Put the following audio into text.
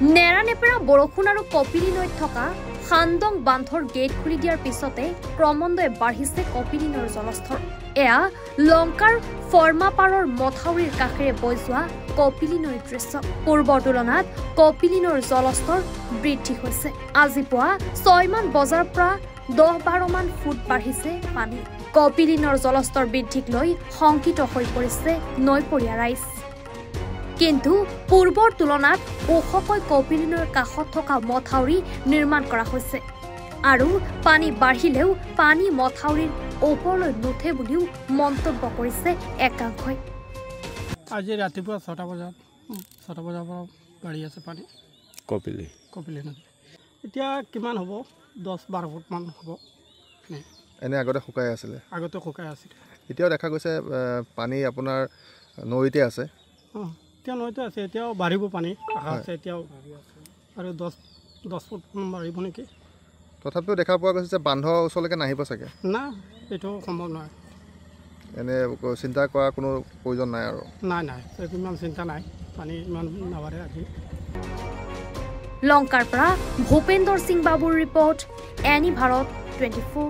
নেৰানেপেৰা বৰষুণ আৰু কপিলী নৈত থকা খান্দং বান্ধৰ গেট খুলি দিয়াৰ পিছতে ক্ৰমান্বয়ে বাঢ়িছে কপিলী নৈৰ জলস্তৰ। এয়া লংকাৰ ফৰ্মাপাৰৰ মথাউৰিৰ কাষেৰে বৈ যোৱা কপিলী নৈৰ দৃশ্য। পূৰ্বৰ তুলনাত কপিলী নৈৰ জলস্তৰ বৃদ্ধি হৈছে। আজি পুৱা 6 মান বজাৰ পৰা 10-12 মান ফুট বাঢ়িছে পানী। কপিলী নৈৰ জলস্তৰ বৃদ্ধিক লৈ শংকিত হৈ পৰিছে নৈপৰীয়া ৰাইজ। কিন্তু পূৰ্বৰ তুলনাত ওখকৈ কপিলী নৈৰ কাষত থকা মথাউৰি নিৰ্মাণ কৰা হৈছে আৰু পানী বাঢ়িলেও পানী মথাউৰিৰ ওপৰলৈ নুঠে বুলিও মন্তব্য কৰিছে একাংশই। আজি ৰাতিপুৱা 6টা বজাৰ পৰা বাঢ়ি আছে পানী কপিলী নদী। এতিয়া কিমান হ'ব? 10-12 ফুটমান হ'ব। এনে আগতে শুকাই আছিলে, এতিয়াও দেখা গৈছে পানী আপোনাৰ নৈতে আছে। এতিয়া নৈতে আছে, এতিয়াও বাঢ়িব পানী আশা আছে এতিয়াও, আৰু 10 ফুট বাঢ়িব নেকি। তথাপিও দেখা পোৱা গৈছে যে বান্ধৰ ওচৰলৈকে নাহিব চাগে। না, এইটো সম্ভৱ নহয়। এনে চিন্তা কৰা কোনো প্ৰয়োজন নাই আৰু। নাই, এইটো ইমান চিন্তা নাই, পানী ইমান নাবাঢ়ে আজি। লংকাৰ পৰা ভূপেন্দৰ সিং বাবুৰ ৰিপৰ্ট, এনি ভাৰত 24।